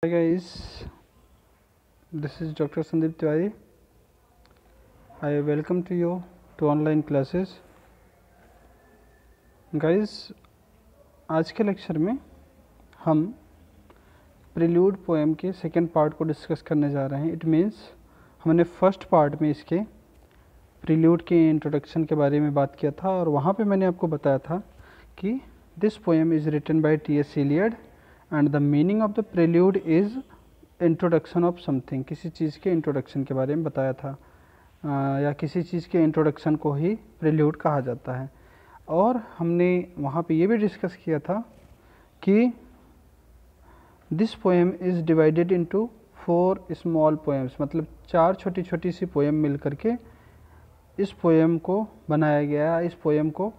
Hi guys, this is Dr. Sandeep Tiwari. I welcome to you to online classes. Guys, आज के lecture में हम prelude poem के second part को discuss करने जा रहे हैं. इट मीन्स हमने फर्स्ट पार्ट में इसके प्रील्यूड के इंट्रोडक्शन के बारे में बात किया था और वहाँ पे मैंने आपको बताया था कि this poem is written by T.S. Eliot and the meaning of the prelude is introduction of something. किसी चीज़ के इंट्रोडक्शन के बारे में बताया था या किसी चीज़ के इंट्रोडक्शन को ही प्रील्यूड कहा जाता है. और हमने वहाँ पे ये भी डिस्कस किया था कि this poem is divided into 4 small poems, मतलब 4 छोटी छोटी सी पोएम मिल करके इस पोएम को बनाया गया है, इस पोएम को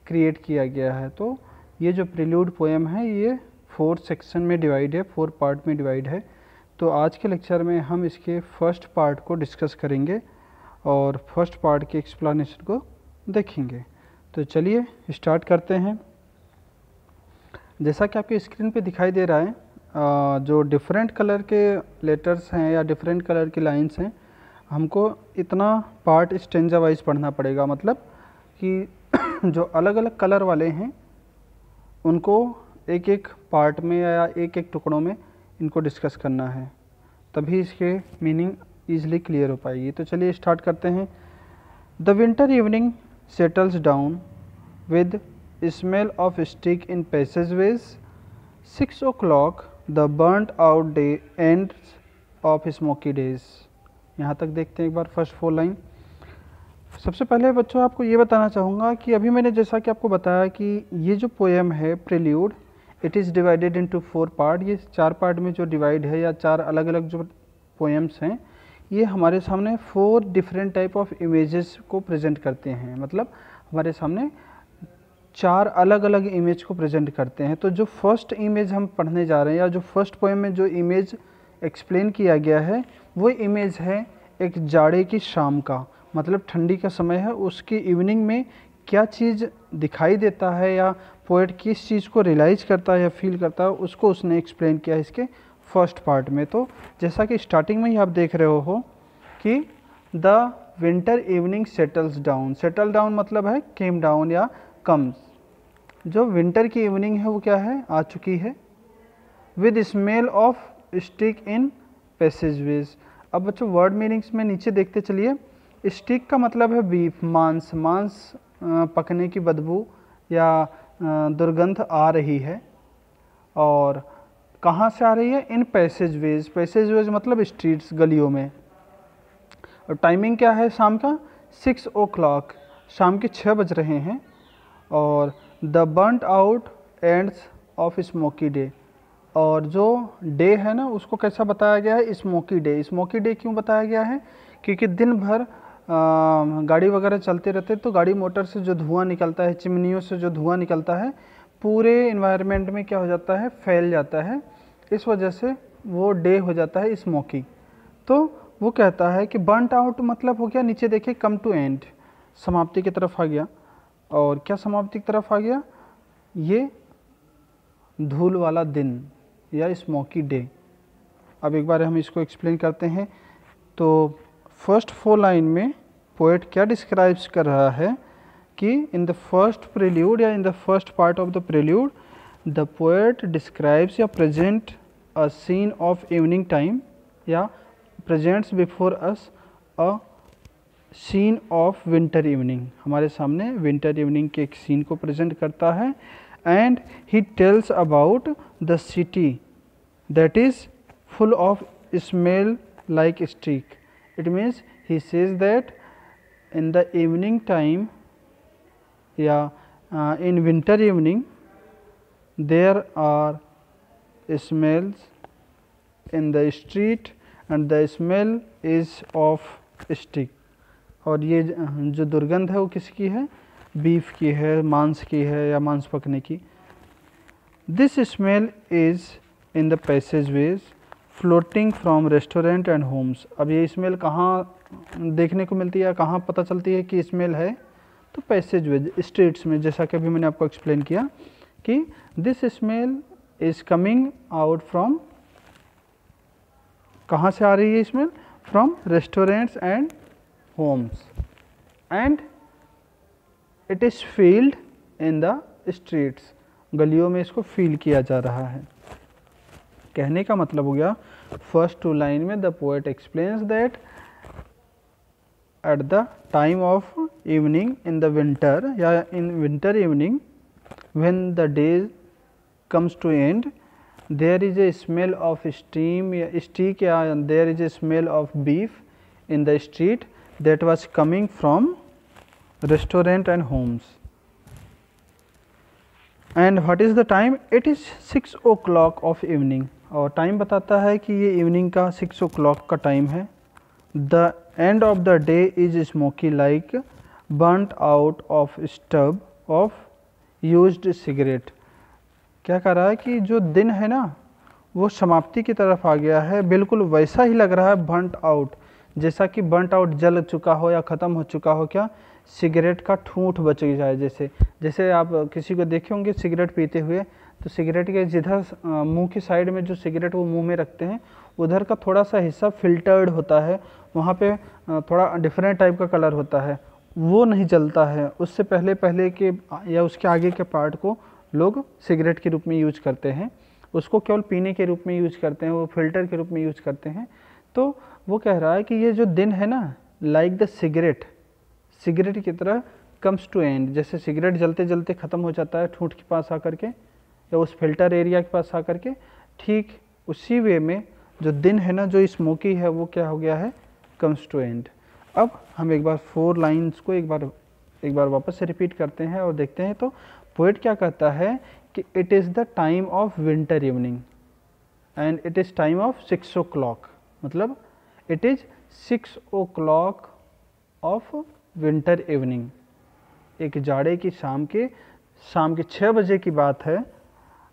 क्रिएट किया गया है. तो ये जो प्रील्यूड पोएम है ये 4 सेक्शन में डिवाइड है, 4 पार्ट में डिवाइड है. तो आज के लेक्चर में हम इसके फर्स्ट पार्ट को डिस्कस करेंगे और फर्स्ट पार्ट के एक्सप्लेनेशन को देखेंगे. तो चलिए स्टार्ट करते हैं. जैसा कि आपके स्क्रीन पे दिखाई दे रहा है, जो डिफरेंट कलर के लेटर्स हैं या डिफरेंट कलर की लाइंस हैं, हमको इतना पार्ट स्टेंजा वाइज पढ़ना पड़ेगा. मतलब कि जो अलग अलग कलर वाले हैं उनको एक एक पार्ट में या एक एक टुकड़ों में इनको डिस्कस करना है, तभी इसके मीनिंग ईजिली क्लियर हो पाएगी. तो चलिए स्टार्ट करते हैं. The winter evening settles down with smell of steaks in passageways. 6 o'clock the burned out day ends of smoky days. यहाँ तक देखते हैं एक बार फर्स्ट 4 लाइन. सबसे पहले बच्चों आपको ये बताना चाहूँगा कि अभी मैंने जैसा कि आपको बताया कि ये जो पोएम है prelude, it is divided into 4 part. ये 4 पार्ट में जो डिवाइड है या 4 अलग अलग जो पोएम्स हैं, ये हमारे सामने 4 डिफरेंट टाइप ऑफ इमेजेस को प्रेजेंट करते हैं. मतलब हमारे सामने 4 अलग अलग इमेज को प्रेजेंट करते हैं. तो जो फर्स्ट इमेज हम पढ़ने जा रहे हैं या जो फर्स्ट पोएम में जो इमेज एक्सप्लेन किया गया है वो इमेज है एक जाड़े की शाम का, मतलब ठंडी का समय है, उसकी इवनिंग में क्या चीज़ दिखाई देता है या पोएट किस चीज़ को रियलाइज़ करता है या फील करता है, उसको उसने एक्सप्लेन किया है इसके फर्स्ट पार्ट में. तो जैसा कि स्टार्टिंग में ही आप देख रहे हो कि the winter evening settles down. Settle down मतलब है केम डाउन या कम्स. जो विंटर की इवनिंग है वो क्या है, आ चुकी है. With smell of steaks in passageways. अब बच्चों वर्ड मीनिंग्स में नीचे देखते चलिए. स्टिक का मतलब है बीफ, मांस. मांस पकने की बदबू या दुर्गंध आ रही है. और कहाँ से आ रही है, इन पैसेजवेज. पैसेजवेज मतलब स्ट्रीट्स, गलियों में. और टाइमिंग क्या है शाम का, 6 o'clock, शाम के 6 बज रहे हैं. और the burned out ends of smoky day. और जो डे है ना उसको कैसा बताया गया है, स्मोकी डे. स्मोकी डे क्यों बताया गया है, क्योंकि दिन भर गाड़ी वगैरह चलते रहते, तो गाड़ी मोटर से जो धुआं निकलता है, चिमनियों से जो धुआं निकलता है, पूरे इन्वायरमेंट में क्या हो जाता है, फैल जाता है. इस वजह से वो डे हो जाता है स्मोकी. तो वो कहता है कि बर्नड आउट मतलब हो गया, नीचे देखिए, कम टू एंड, समाप्ति की तरफ आ गया. और क्या समाप्ति की तरफ आ गया, ये धूल वाला दिन या स्मोकी डे. अब एक बार हम इसको एक्सप्लेन करते हैं. तो फर्स्ट 4 लाइन में पोएट क्या डिस्क्राइब्स कर रहा है कि इन द फर्स्ट प्रील्यूड या in the first part of the prelude the poet describes या present a scene of evening time या presents before us a scene of winter evening. हमारे सामने विंटर इवनिंग के एक सीन को present करता है. And he tells about the city that is full of smell like stick. It means he says that in the evening time, in winter evening, there are smells in the street and the smell is of stick. और ये जो दुर्गंध है वो किसकी है, beef की है, मांस की है या मांस पकने की. This smell is in the passageways floating from restaurant and homes. अब ये स्मेल कहाँ देखने को मिलती है, कहाँ पता चलती है कि स्मेल है, तो पैसेजवेज, स्ट्रीट्स में. जैसा कि अभी मैंने आपको एक्सप्लेन किया कि this smell is coming out from कहाँ से आ रही है smell? From restaurants and homes and it is field in the streets, गलियों में इसको फील किया जा रहा है। कहने का मतलब हो गया फर्स्ट टू लाइन में the poet explains that at the time of evening in the winter या in winter evening when the day comes to end there is a smell of steam stick and there is a smell of beef in the street that was coming from restaurant and homes. And what is the time? It is 6 o'clock of evening, और time बताता है कि ये evening का 6 o'clock का time है। The end of the day is smoky like burnt out of stub of used cigarette. क्या कह रहा है कि जो दिन है ना वो समाप्ति की तरफ आ गया है, बिल्कुल वैसा ही लग रहा है बर्नट आउट, जैसा कि बर्नट आउट जल चुका हो या ख़त्म हो चुका हो क्या सिगरेट का ठूंठ बच जाए। जैसे आप किसी को देखे होंगे सिगरेट पीते हुए, तो सिगरेट के जिधर मुंह की साइड में जो सिगरेट वो मुंह में रखते हैं उधर का थोड़ा सा हिस्सा फिल्टर्ड होता है, वहाँ पे थोड़ा डिफरेंट टाइप का कलर होता है, वो नहीं जलता है। उससे पहले के या उसके आगे के पार्ट को लोग सिगरेट के रूप में यूज करते हैं, उसको केवल पीने के रूप में यूज करते हैं, वो फिल्टर के रूप में यूज करते हैं। तो वो कह रहा है कि ये जो दिन है ना लाइक द सिगरेट की तरह कम्स टू एंड, जैसे सिगरेट जलते जलते ख़त्म हो जाता है ठूंठ के पास आकर के या उस फिल्टर एरिया के पास आकर के, ठीक उसी वे में जो दिन है ना जो स्मोकी है वो क्या हो गया है कम्स टू एंड। अब हम एक बार 4 लाइन्स को एक बार वापस से रिपीट करते हैं और देखते हैं। तो पोएट क्या कहता है कि it is the time of winter evening and it is time of 6 o'clock, मतलब it is 6 o'clock of winter evening, एक जाड़े की शाम के 6 बजे की बात है।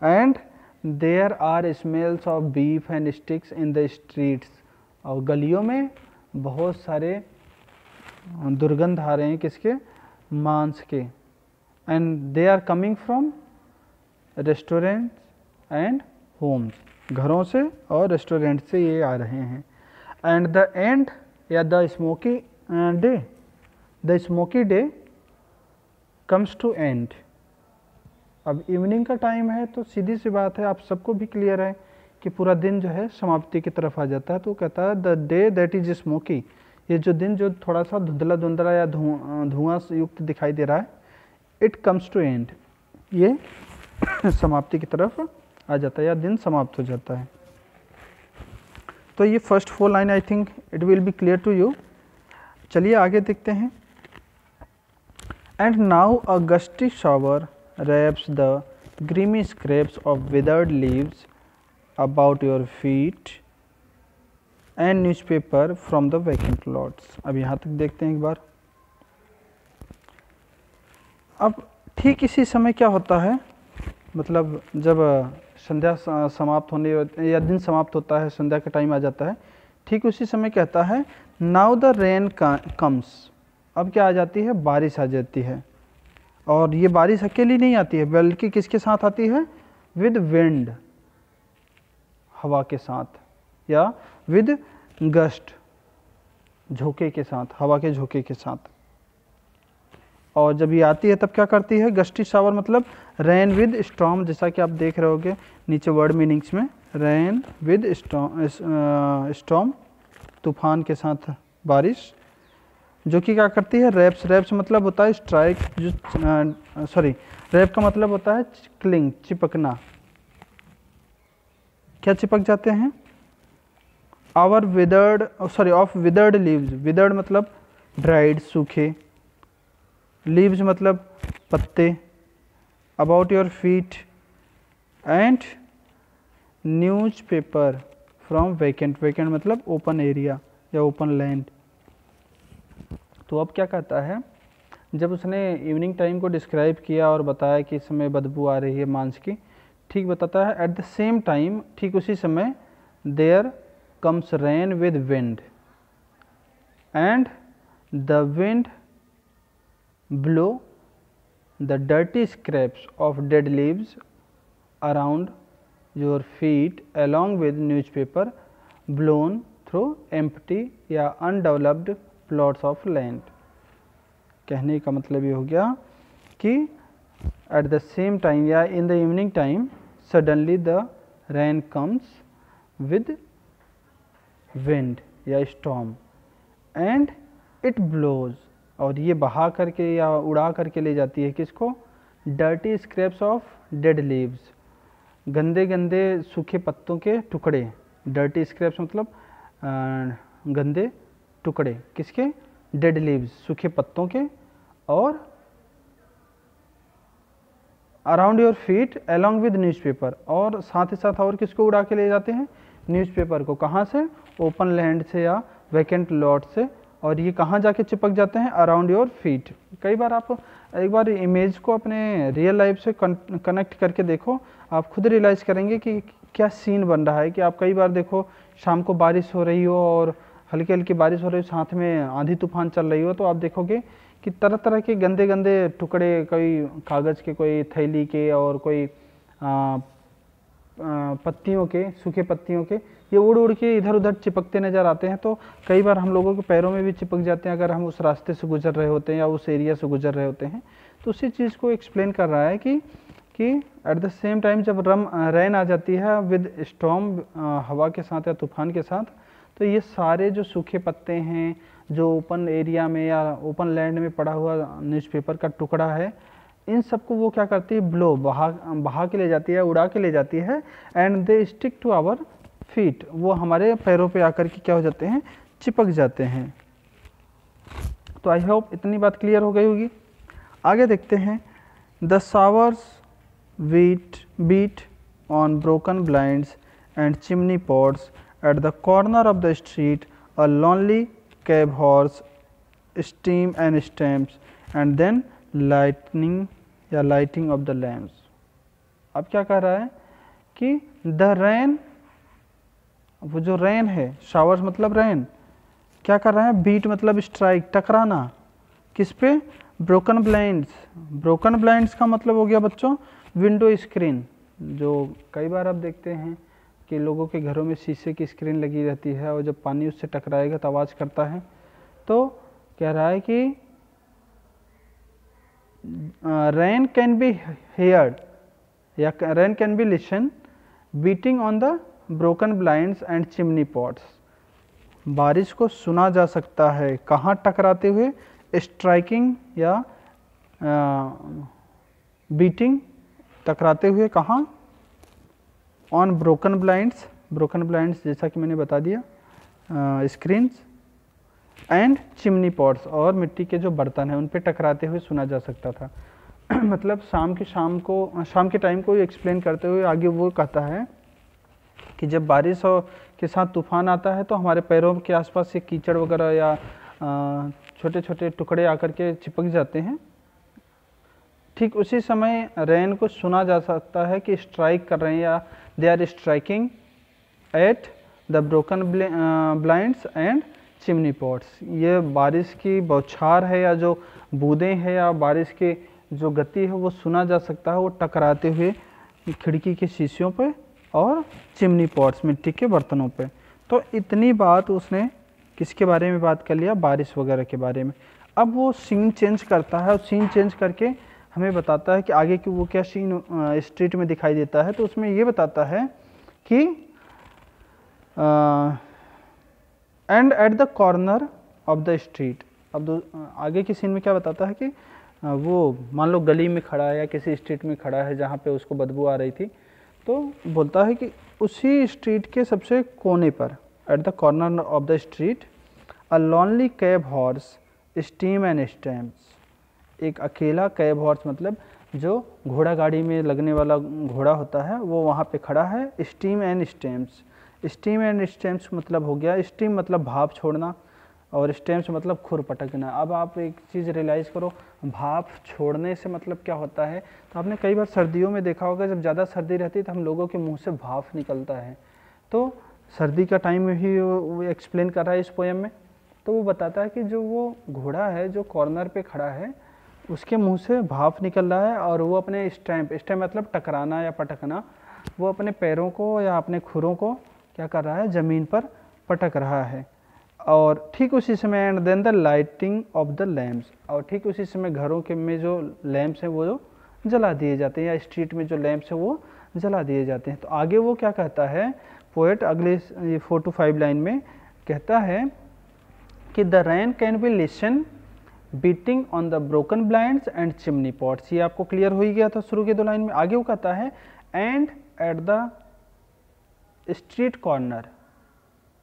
And there are smells of beef and sticks in the streets, और गलियों में बहुत सारे दुर्गंध आ रहे हैं किसके? मांस के। And they are coming from restaurants and homes, घरों से और रेस्टोरेंट से ये आ रहे हैं। एंड द एंड या the smoky day comes to end. अब इवनिंग का टाइम है तो सीधी सी बात है, आप सबको भी क्लियर है कि पूरा दिन जो है समाप्ति की तरफ आ जाता है। तो कहता है the day that is smoky, ये जो दिन जो थोड़ा सा धुंधला या धुआं युक्त दिखाई दे रहा है, इट कम्स टू एंड, ये समाप्ति की तरफ आ जाता है या दिन समाप्त हो जाता है। तो ये first 4 line I think it will be clear to you. चलिए आगे देखते हैं। And now a gusty shower wraps the grimy scraps of withered leaves about your feet and newspaper from the vacant lots. अब यहाँ तक देखते हैं एक बार। अब ठीक इसी समय क्या होता है, मतलब जब संध्या समाप्त होने या दिन समाप्त होता है, संध्या का टाइम आ जाता है, ठीक उसी समय कहता है नाउ द रेन कम्स। अब क्या आ जाती है? बारिश आ जाती है। और ये बारिश अकेली नहीं आती है बल्कि किसके साथ आती है? विद विंड, हवा के साथ, या विद गस्ट, झोंके के साथ, हवा के झोंके के साथ। और जब ये आती है तब क्या करती है? गस्टी शावर मतलब रेन विद स्टॉर्म, जैसा कि आप देख रहे होगे नीचे वर्ड मीनिंग्स में, रेन विद स्टॉर्म, तूफान के साथ बारिश, जो कि क्या करती है? रैप्स मतलब होता है स्ट्राइक, जो रैप का मतलब होता है क्लिंग, चिपकना। क्या चिपक जाते हैं? ऑफ विदर्ड लीव्स, विदर्ड मतलब ड्राइड, सूखे, लीव्स मतलब पत्ते, about your feet and newspaper from vacant मतलब ओपन एरिया या ओपन लैंड। तो अब क्या कहता है, जब उसने इवनिंग टाइम को डिस्क्राइब किया और बताया कि इस समय बदबू आ रही है मांस की, ठीक बताता है एट द सेम टाइम, ठीक उसी समय there comes rain with wind and the wind blow the dirty scraps of dead leaves around your feet along with newspaper blown through empty या अनडेवलप्ड प्लॉट्स ऑफ लैंड। कहने का मतलब ये हो गया कि एट द सेम टाइम या in the evening time suddenly the rain comes with wind या स्टॉर्म एंड इट ब्लोज, और ये बहा करके या उड़ा करके ले जाती है किसको, dirty scraps of dead leaves, गंदे गंदे सूखे पत्तों के टुकड़े। डर्टी स्क्रैप्स मतलब गंदे टुकड़े किसके, डेड लीव्स सूखे पत्तों के, और around your feet along with newspaper, और साथ ही साथ और किसको उड़ा के ले जाते हैं, न्यूज़पेपर को। कहाँ से, ओपन लैंड से या वैकेंट लॉट से, और ये कहाँ जाके चिपक जाते हैं, अराउंड योर फीट। कई बार आप एक बार इमेज को अपने रियल लाइफ से कनेक्ट करके देखो, आप खुद रियलाइज़ करेंगे कि क्या सीन बन रहा है। कि आप कई बार देखो शाम को बारिश हो रही हो और हल्की हल्की बारिश हो रही हो, साथ में आंधी तूफान चल रही हो, तो आप देखोगे कि तरह तरह के गंदे गंदे टुकड़े, कोई कागज़ के, कोई थैली के, और कोई पत्तियों के, सूखे पत्तियों के, ये उड़ उड़ के इधर उधर चिपकते नज़र आते हैं। तो कई बार हम लोगों के पैरों में भी चिपक जाते हैं अगर हम उस रास्ते से गुजर रहे होते हैं या उस एरिया से गुजर रहे होते हैं। तो उसी चीज़ को एक्सप्लेन कर रहा है कि एट द सेम टाइम जब रेन आ जाती है विद स्टॉर्म, हवा के साथ या तूफान के साथ, तो ये सारे जो सूखे पत्ते हैं, जो ओपन एरिया में या ओपन लैंड में पड़ा हुआ न्यूज़पेपर का टुकड़ा है, इन सबको वो क्या करती है, ब्लो, बहा के ले जाती है, उड़ा के ले जाती है, and they stick to our feet, वो हमारे पैरों पे आकर के क्या हो जाते हैं, चिपक जाते हैं। तो आई होप इतनी बात क्लियर हो गई होगी। आगे देखते हैं, the showers beat on broken blinds and chimney pots at the corner of the street. A lonely cab horse steam and stamps and then lighting of the lamps. अब क्या कर रहा है कि the rain, वो जो रेन है, showers मतलब रेन, क्या कर रहा है, बीट मतलब स्ट्राइक, टकराना, किस पे, ब्रोकन ब्लाइंड्स। ब्रोकन ब्लाइंड्स का मतलब हो गया बच्चों विंडो स्क्रीन। जो कई बार आप देखते हैं कि लोगों के घरों में शीशे की स्क्रीन लगी रहती है, और जब पानी उससे टकराएगा तो आवाज़ करता है। तो कह रहा है कि रेन कैन बी हेयर्ड या rain can be listen beating on the broken blinds and chimney pots. बारिश को सुना जा सकता है, कहाँ टकराते हुए, स्ट्राइकिंग या बीटिंग, टकराते हुए कहाँ, on broken blinds, broken blinds जैसा कि मैंने बता दिया, स्क्रीन्स, एंड चिमनी पॉट्स, और मिट्टी के जो बर्तन हैं उन पे टकराते हुए सुना जा सकता था। मतलब शाम के टाइम को एक्सप्लेन करते हुए आगे वो कहता है कि जब बारिश के साथ तूफान आता है तो हमारे पैरों के आसपास से कीचड़ वगैरह या छोटे छोटे टुकड़े आकर के चिपक जाते हैं। ठीक उसी समय रेन को सुना जा सकता है कि स्ट्राइक कर रहे हैं, या they are striking at the broken blinds and chimney pots. ये बारिश की बौछार है या जो बूंदें हैं या बारिश की जो गति है वो सुना जा सकता है, वो टकराते हुए खिड़की के शीशियों पे और चिमनी पॉट्स, मिट्टी के बर्तनों पे। तो इतनी बात उसने किसके बारे में बात कर लिया, बारिश वगैरह के बारे में। अब वो सीन चेंज करता है, और सीन चेंज करके हमें बताता है कि आगे की वो क्या सीन स्ट्रीट में दिखाई देता है। तो उसमें ये बताता है कि and at the corner of the street. अब आगे की सीन में क्या बताता है कि वो मान लो गली में खड़ा है या किसी स्ट्रीट में खड़ा है जहाँ पे उसको बदबू आ रही थी, तो बोलता है कि उसी स्ट्रीट के सबसे कोने पर, at the corner of the street, a lonely cab horse steam and stamps. एक अकेला कैब हॉर्स मतलब जो घोड़ा गाड़ी में लगने वाला घोड़ा होता है, वो वहाँ पे खड़ा है। Steam and stamps, steam and stamps मतलब हो गया, स्टीम मतलब भाप छोड़ना और स्टैम्प्स मतलब खुर पटकना। अब आप एक चीज़ रियलाइज़ करो, भाप छोड़ने से मतलब क्या होता है। तो आपने कई बार सर्दियों में देखा होगा, जब ज़्यादा सर्दी रहती है तो हम लोगों के मुंह से भाप निकलता है। तो सर्दी का टाइम में ही वो एक्सप्लेन कर रहा है इस पोएम में। तो वो बताता है कि जो वो घोड़ा है जो कॉर्नर पे खड़ा है, उसके मुंह से भाप निकल रहा है, और वो अपने स्टैम्प मतलब टकराना या पटकना, वो अपने पैरों को या अपने खुरों को क्या कर रहा है, ज़मीन पर पटक रहा है। और ठीक उसी समय and then the lighting of the lamps, और ठीक उसी समय घरों के में जो लैम्प्स हैं वो जला दिए जाते हैं, या स्ट्रीट में जो लैम्प्स हैं वो जला दिए जाते हैं। तो आगे वो क्या कहता है पोएट, अगले 4 to 5 लाइन में कहता है कि the rain can be listen beating on the broken blinds and chimney pots. ये आपको क्लियर हो ही गया था शुरू के 2 लाइन में। आगे वो कहता है and at the street corner,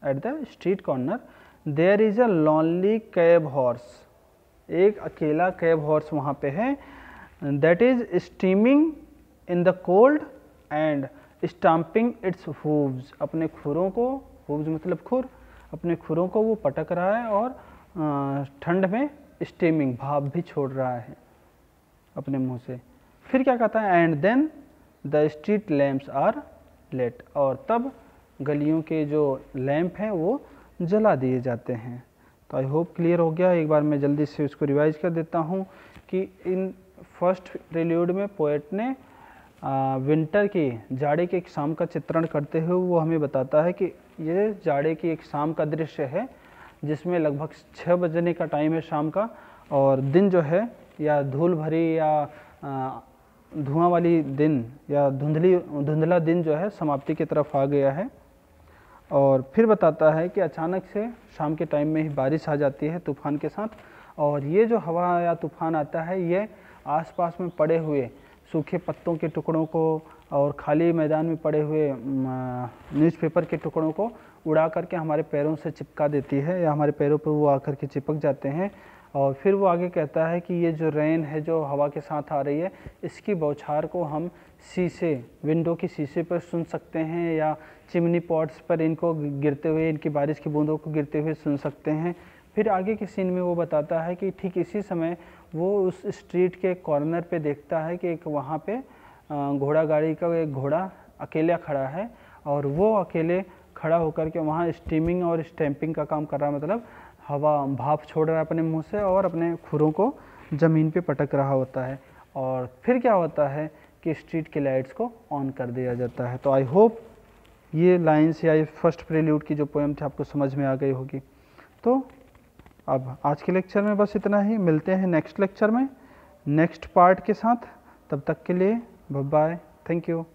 at the street corner there is a lonely cab horse, एक अकेला कैब हॉर्स वहाँ पे है, that is steaming in the cold and stomping its hooves, अपने खुरों को, हूव्स मतलब खुर, अपने खुरों को वो पटक रहा है और ठंड में स्टीमिंग भाप भी छोड़ रहा है अपने मुंह से। फिर क्या कहता है and then the street lamps are late, और तब गलियों के जो लैंप हैं वो जला दिए जाते हैं। तो आई होप क्लियर हो गया। एक बार मैं जल्दी से उसको रिवाइज कर देता हूँ कि इन फर्स्ट प्रेल्यूड में पोएट ने विंटर की, जाड़े की एक शाम का चित्रण करते हुए वो हमें बताता है कि ये जाड़े की एक शाम का दृश्य है जिसमें लगभग 6 बजने का टाइम है शाम का, और दिन जो है या धूल भरी या धुआं वाली दिन या धुंधला दिन जो है समाप्ति की तरफ आ गया है। और फिर बताता है कि अचानक से शाम के टाइम में ही बारिश आ जाती है तूफान के साथ, और ये जो हवा या तूफान आता है ये आसपास में पड़े हुए सूखे पत्तों के टुकड़ों को और खाली मैदान में पड़े हुए न्यूज़पेपर के टुकड़ों को उड़ा करके हमारे पैरों से चिपका देती है, या हमारे पैरों पर वो आकर के चिपक जाते हैं। और फिर वो आगे कहता है कि ये जो रेन है जो हवा के साथ आ रही है, इसकी बौछार को हम शीशे, विंडो की शीशे पर सुन सकते हैं, या चिमनी पॉट्स पर इनको गिरते हुए, इनकी बारिश की बूंदों को गिरते हुए सुन सकते हैं। फिर आगे के सीन में वो बताता है कि ठीक इसी समय वो उस स्ट्रीट के कॉर्नर पे देखता है कि एक वहाँ पे घोड़ा गाड़ी का एक घोड़ा अकेला खड़ा है, और वो अकेले खड़ा होकर के वहाँ स्टीमिंग और स्टैंपिंग का काम कर रहा है, मतलब हवा भाप छोड़ रहा है अपने मुंह से और अपने खुरों को ज़मीन पे पटक रहा होता है। और फिर क्या होता है कि स्ट्रीट के लाइट्स को ऑन कर दिया जाता है। तो आई होप ये लाइन्स या ये फर्स्ट प्रेल्यूड की जो पोएम थी आपको समझ में आ गई होगी। तो अब आज के लेक्चर में बस इतना ही, मिलते हैं नेक्स्ट लेक्चर में नेक्स्ट पार्ट के साथ। तब तक के लिए बाय बाय, थैंक यू।